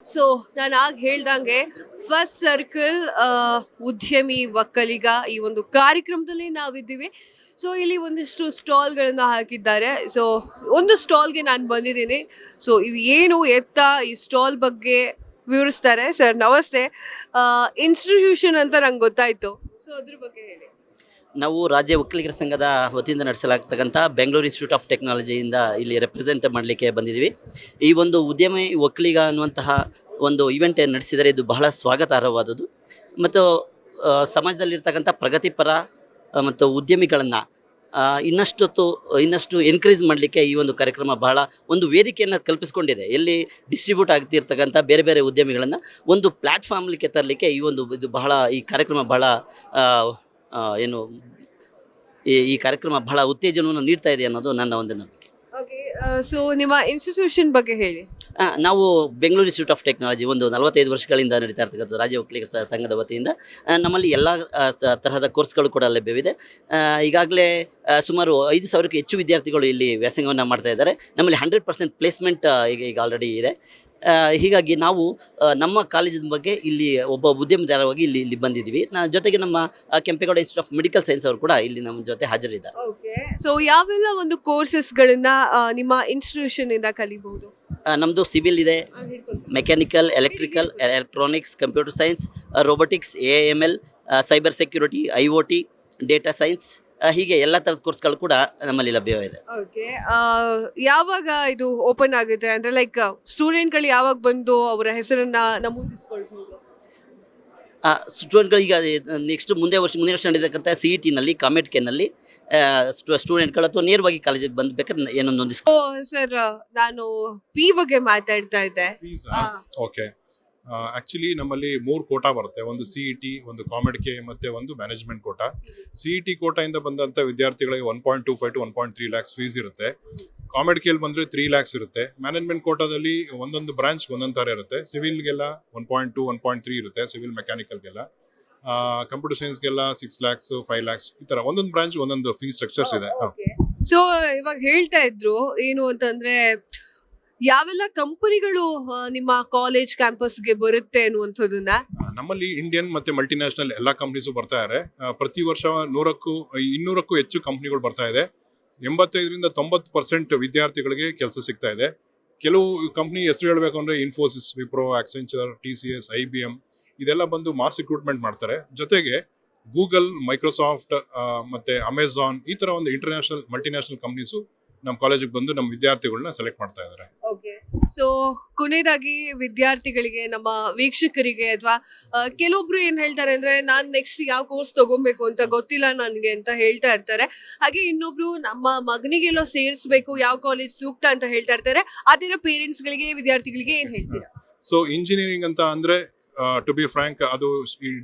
So ನಾನು ಆಗ ಹೇಳ್ದಂಗೆ ಫಸ್ಟ್ ಸರ್ಕಲ್ ಉದ್ಯಮಿ ಒಕ್ಕಲಿಗ ಈ ಒಂದು ಕಾರ್ಯಕ್ರಮದಲ್ಲಿ ನಾವಿದ್ದೀವಿ. ಸೊ ಇಲ್ಲಿ ಒಂದಿಷ್ಟು ಸ್ಟಾಲ್ಗಳನ್ನ ಹಾಕಿದ್ದಾರೆ. ಸೊ ಒಂದು ಸ್ಟಾಲ್ಗೆ ನಾನು ಬಂದಿದ್ದೀನಿ. ಸೊ ಇದು ಏನು ಎತ್ತ ಈ ಸ್ಟಾಲ್ ಬಗ್ಗೆ ವಿವರಿಸ್ತಾರೆ. ಸರ್ ನಮಸ್ತೆ. ಇನ್ಸ್ಟಿಟ್ಯೂಷನ್ ಅಂತ ನಂಗೆ ಗೊತ್ತಾಯ್ತು. ಸೊ ಅದ್ರ ಬಗ್ಗೆ ಹೇಳಿ. ನಾವು ರಾಜ್ಯ ಒಕ್ಕಲಿಗರ ಸಂಘದ ವತಿಯಿಂದ ನಡೆಸಲಾಗ್ತಕ್ಕಂಥ ಬೆಂಗಳೂರು ಇನ್ಸ್ಟಿಟ್ಯೂಟ್ ಆಫ್ ಟೆಕ್ನಾಲಜಿಯಿಂದ ಇಲ್ಲಿ ರೆಪ್ರೆಸೆಂಟ್ ಮಾಡಲಿಕ್ಕೆ ಬಂದಿದ್ದೀವಿ. ಈ ಒಂದು ಉದ್ಯಮಿ ಒಕ್ಕಲಿಗ ಅನ್ನುವಂತಹ ಒಂದು ಇವೆಂಟ್ ಏನು ನಡೆಸಿದರೆ ಇದು ಬಹಳ ಸ್ವಾಗತಾರ್ಹವಾದದ್ದು ಮತ್ತು ಸಮಾಜದಲ್ಲಿರ್ತಕ್ಕಂಥ ಪ್ರಗತಿಪರ ಮತ್ತು ಉದ್ಯಮಿಗಳನ್ನು ಇನ್ನಷ್ಟು ಎನ್ಕರೇಜ್ ಮಾಡಲಿಕ್ಕೆ ಈ ಒಂದು ಕಾರ್ಯಕ್ರಮ ಬಹಳ ಒಂದು ವೇದಿಕೆಯನ್ನು ಕಲ್ಪಿಸಿಕೊಂಡಿದೆ. ಎಲ್ಲಿ ಡಿಸ್ಟ್ರಿಬ್ಯೂಟ್ ಆಗ್ತಿರ್ತಕ್ಕಂಥ ಬೇರೆ ಬೇರೆ ಉದ್ಯಮಿಗಳನ್ನು ಒಂದು ಪ್ಲ್ಯಾಟ್ಫಾರ್ಮ್ಲಿಕ್ಕೆ ತರಲಿಕ್ಕೆ ಇದು ಬಹಳ ಈ ಕಾರ್ಯಕ್ರಮ ಬಹಳ ಏನು ಈ ಕಾರ್ಯಕ್ರಮ ಬಹಳ ಉತ್ತೇಜನವನ್ನು ನೀಡ್ತಾ ಇದೆ ಅನ್ನೋದು ನನ್ನ ಒಂದು ನಂಬಿಕೆ. ಓಕೆ. ಸೊ ನಿಮ್ಮ ಇನ್ಸ್ಟಿಟ್ಯೂಷನ್ ಬಗ್ಗೆ ಹೇಳಿ. ನಾವು ಬೆಂಗಳೂರು ಇನ್ಸ್ಟಿಟ್ಯೂಟ್ ಆಫ್ ಟೆಕ್ನಾಲಜಿ ಒಂದು 45 ವರ್ಷಗಳಿಂದ ನಡೀತಾ ಇರ್ತಕ್ಕಂಥ ರಾಜ್ಯ ಒಕ್ಕಲಿಗರ ಸಂಘದ ವತಿಯಿಂದ ನಮ್ಮಲ್ಲಿ ಎಲ್ಲ ತರಹದ ಕೋರ್ಸ್ಗಳು ಕೂಡ ಲಭ್ಯವಿದೆ. ಈಗಾಗಲೇ ಸುಮಾರು 5,000ಕ್ಕೂ ಹೆಚ್ಚು ವಿದ್ಯಾರ್ಥಿಗಳು ಇಲ್ಲಿ ವ್ಯಾಸಂಗವನ್ನು ಮಾಡ್ತಾ ಇದ್ದಾರೆ. ನಮ್ಮಲ್ಲಿ 100% ಪ್ಲೇಸ್ಮೆಂಟ್ ಈಗ ಆಲ್ರೆಡಿ ಇದೆ. ಹೀಗಾಗಿ ನಾವು ನಮ್ಮ ಕಾಲೇಜಿನ ಬಗ್ಗೆ ಇಲ್ಲಿ ಒಬ್ಬ ಉದ್ಯಮದಾರವಾಗಿ ಇಲ್ಲಿ ಬಂದಿದ್ದೀವಿ. ಜೊತೆಗೆ ನಮ್ಮ Kempegowda institute of medical science ಅವರು ಕೂಡ ಇಲ್ಲಿ ನಮ್ಮ ಜೊತೆ ಹಾಜರಿದ್ದಾರೆ. ಓಕೆ. ಸೊ ಯಾವೆಲ್ಲ ಒಂದು ಕೋರ್ಸಸ್ಗಳನ್ನ ನಿಮ್ಮ ಇನ್ಸ್ಟಿಟ್ಯೂಷನ್ ಇಂದ ಕಲಿಬಹುದು? ನಮ್ಮದು ಸಿವಿಲ್ ಇದೆ, mechanical, electrical, electronics, computer science, robotics, AML, cyber security, IoT, data science, ಹೀಗೆ ಎಲ್ಲ ಥರದ ಕೋರ್ಸ್ಗಳು ಕೂಡ ನಮ್ಮಲ್ಲಿ ಲಭ್ಯವಿದೆ. ಓಕೆ. ಯಾವಾಗ ಇದು ಓಪನ್ ಆಗುತ್ತೆ ಅಂದ್ರೆ ಲೈಕ್ ಸ್ಟೂಡೆಂಟ್ಗಳು ಯಾವಾಗ ಬಂದು ಅವರ ಹೆಸರನ್ನ ನಮೂದಿಸ್ಕೊಳ್ಬಹುದು? ಸ್ಟೂಡೆಂಟ್ಗಳು ಈಗ ನೆಕ್ಸ್ಟ್ ಮುಂದಿನ ವರ್ಷ ನಡೆಯತಕ್ಕಂಥ CET-ನಲ್ಲಿ ಕಾಮೆಟ್ಕೆನಲ್ಲಿ ಸ್ಟೂಡೆಂಟ್ಗಳು ಅಥವಾ ನೇರವಾಗಿ ಕಾಲೇಜಿಗೆ ಬಂದು ಬೇಕಾದ್ರೆ ಏನೋ ನೊಂದಿಸ್ಕೊ. ಸರ್ ನಾನು ಪಿ ಬಗ್ಗೆ ಮಾತಾಡ್ತಾ ಇದ್ದೆ. ಓಕೆ. ಆಕ್ಚುಲಿ ನಮ್ಮಲ್ಲಿ 3 ಕೋಟಾ ಬರುತ್ತೆ. ಒಂದು CET, ಒಂದು ಕಾಮೆಡ್ಕೆ ಮತ್ತೆ ಒಂದು ಮ್ಯಾನೇಜ್ಮೆಂಟ್ ಕೋಟಾ. CET ಕೋಟಾಯಿಂದ ಬಂದಂಥ ವಿದ್ಯಾರ್ಥಿಗಳಿಗೆ 1.25 to 1.3 lakhs ಫೀಸ್ ಇರುತ್ತೆ. ಕಾಮೆಡ್ಕೆಯಲ್ಲಿ ಬಂದರೆ 3 lakhs ಇರುತ್ತೆ. ಮ್ಯಾನೇಜ್ಮೆಂಟ್ ಕೋಟಾದಲ್ಲಿ ಒಂದೊಂದು ಬ್ರಾಂಚ್ ಒಂದೊಂದು ಥರ ಇರುತ್ತೆ. ಸಿವಿಲ್ಗೆಲ್ಲ 1.2, 1.3 ಇರುತ್ತೆ. ಸಿವಿಲ್ ಮೆಕ್ಯಾನಿಕಲ್ಗೆಲ್ಲ. ಕಂಪ್ಯೂಟರ್ ಸೈನ್ಸ್ಗೆಲ್ಲ 6 lakhs, 5 lakhs ಈ ಥರ ಒಂದೊಂದು ಬ್ರಾಂಚ್ ಒಂದೊಂದು ಫೀಸ್ ಸ್ಟ್ರಕ್ಚರ್ಸ್ ಇದೆ. ಸೊ ಇವಾಗ ಹೇಳ್ತಾ ಇದ್ರು ಏನು ಅಂತಂದ್ರೆ ಯಾವೆಲ್ಲ ಕಂಪನಿಗಳು ನಿಮ್ಮ ಕಾಲೇಜ್ ಕ್ಯಾಂಪಸ್ಗೆ ಬರುತ್ತೆ ಅನ್ನುವಂಥದ್ದನ್ನ. ನಮ್ಮಲ್ಲಿ ಇಂಡಿಯನ್ ಮತ್ತೆ ಮಲ್ಟಿನ್ಯಾಷನಲ್ ಎಲ್ಲ ಕಂಪ್ನೀಸು ಬರ್ತಾ ಇದ್ದಾರೆ. ಪ್ರತಿ ವರ್ಷ 200ಕ್ಕೂ ಹೆಚ್ಚು ಕಂಪ್ನಿಗಳು ಬರ್ತಾ ಇದೆ. 85ರಿಂದ 90% ವಿದ್ಯಾರ್ಥಿಗಳಿಗೆ ಕೆಲಸ ಸಿಗ್ತಾ ಇದೆ. ಕೆಲವು ಕಂಪ್ನಿ ಹೆಸರು ಹೇಳಬೇಕು ಅಂದರೆ Infosys, Wipro, Accenture, TCS, IBM ಇದೆಲ್ಲ ಬಂದು ಮಾಸ್ ರಿಕ್ರೂಟ್ಮೆಂಟ್ ಮಾಡ್ತಾರೆ. ಜೊತೆಗೆ ಗೂಗಲ್, ಮೈಕ್ರೋಸಾಫ್ಟ್ ಮತ್ತೆ ಅಮೆಝಾನ್ ಈ ಥರ ಒಂದು ಇಂಟರ್ನ್ಯಾಷನಲ್ ಮಲ್ಟಿನ್ಯಾಷನಲ್ ಕಂಪ್ನೀಸು ನಮ್ಮ ಕಾಲೇಜಿಗೆ ಬಂದು ನಮ್ಮ ವಿದ್ಯಾರ್ಥಿಗಳನ್ನ ಸೆಲೆಕ್ಟ್ ಮಾಡ್ತಾ ಇದ್ದಾರೆ. ಓಕೆ. ಸೊ ಕೊನೆಯದಾಗಿ ವಿದ್ಯಾರ್ಥಿಗಳಿಗೆ, ನಮ್ಮ ವೀಕ್ಷಕರಿಗೆ ಅಥವಾ ಕೆಲವೊಬ್ರು ಏನ್ ಹೇಳ್ತಾರೆ ಅಂದ್ರೆ ನಾನು ನೆಕ್ಸ್ಟ್ ಯಾವ ಕೋರ್ಸ್ ತಗೊಬೇಕು ಅಂತ ಗೊತ್ತಿಲ್ಲ ನನಗೆ ಅಂತ ಹೇಳ್ತಾ ಇರ್ತಾರೆ. ಹಾಗೆ ಇನ್ನೊಬ್ರು ನಮ್ಮ ಮಗನಿಗೆಲ್ಲೋ ಸೇರಿಸಬೇಕು, ಯಾವ ಕಾಲೇಜ್ ಸೂಕ್ತ ಅಂತ ಹೇಳ್ತಾ ಇರ್ತಾರೆ. ಅದೇ ಪೇರೆಂಟ್ಸ್ ಗಳಿಗೆ, ವಿದ್ಯಾರ್ಥಿಗಳಿಗೆ ಏನ್ ಹೇಳ್ತೀರಾ? ಸೊ ಇಂಜಿನಿಯರಿಂಗ್ ಅಂತ ಅಂದ್ರೆ ಟು ಬಿ ಫ್ರಾಂಕ್ ಅದು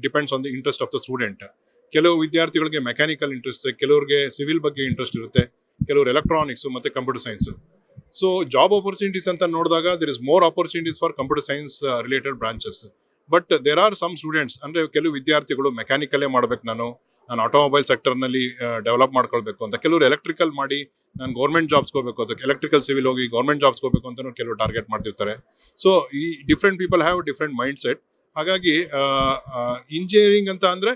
depends on the interest of the student. ಕೆಲವು ವಿದ್ಯಾರ್ಥಿಗಳಿಗೆ ಮೆಕ್ಯಾನಿಕಲ್ ಇಂಟ್ರೆಸ್ಟ್, ಕೆಲವರಿಗೆ ಸಿವಿಲ್ ಬಗ್ಗೆ ಇಂಟ್ರೆಸ್ಟ್ ಇರುತ್ತೆ, ಕೆಲವರು ಎಲೆಕ್ಟ್ರಾನಿಕ್ಸ್ ಮತ್ತೆ computer science. So job opportunities ಅಂತ ನೋಡಿದಾಗ there is more opportunities for computer science related branches. But there are some students ಅಂದರೆ ಕೆಲವು ವಿದ್ಯಾರ್ಥಿಗಳು ಮೆಕ್ಯಾನಿಕಲ್ಲೇ ಮಾಡಬೇಕು, ನಾನು ಆಟೋಮೊಬೈಲ್ ಸೆಕ್ಟರ್ನಲ್ಲಿ ಡೆವಲಪ್ ಮಾಡ್ಕೊಳ್ಬೇಕು ಅಂತ, ಕೆಲವರು ಎಲೆಕ್ಟ್ರಿಕಲ್ ಮಾಡಿ ನಾನು ಗೌರ್ಮೆಂಟ್ ಜಾಬ್ಸ್ ಹೋಗಬೇಕು ಅಂತ, ಎಲೆಕ್ಟ್ರಿಕಲ್ ಸಿವಿಲ್ ಹೋಗಿ ಗೌರ್ಮೆಂಟ್ ಜಾಬ್ಸ್ ಹೋಗಬೇಕು ಅಂತ ಕೆಲವರು ಟಾರ್ಗೆಟ್ ಮಾಡ್ತಿರ್ತಾರೆ. ಸೊ ಈ different people have different mindset. ಹಾಗಾಗಿ ಇಂಜಿನಿಯರಿಂಗ್ ಅಂತ ಅಂದರೆ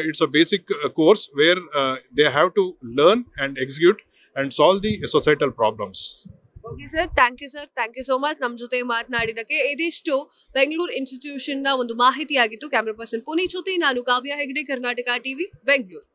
it's a basic course where they have to learn and execute and solve the societal problems. Okay sir, thank you sir, thank you so much ನಮ್ಮ ಜೊತೆ ಮಾತನಾಡಿದಕ್ಕೆ. ಇದಿಷ್ಟು Bengaluru institution ನ ಒಂದು ಮಾಹಿತಿ ಆಗಿತ್ತು. ಕ್ಯಾಮ್ರಾ ಪರ್ಸನ್ ಪುನೀತ್ ಜೊತೆ ನಾನು ಕಾವ್ಯ ಹೆಗ್ಡೆ, ಕರ್ನಾಟಕ TV, ಬೆಂಗಳೂರು.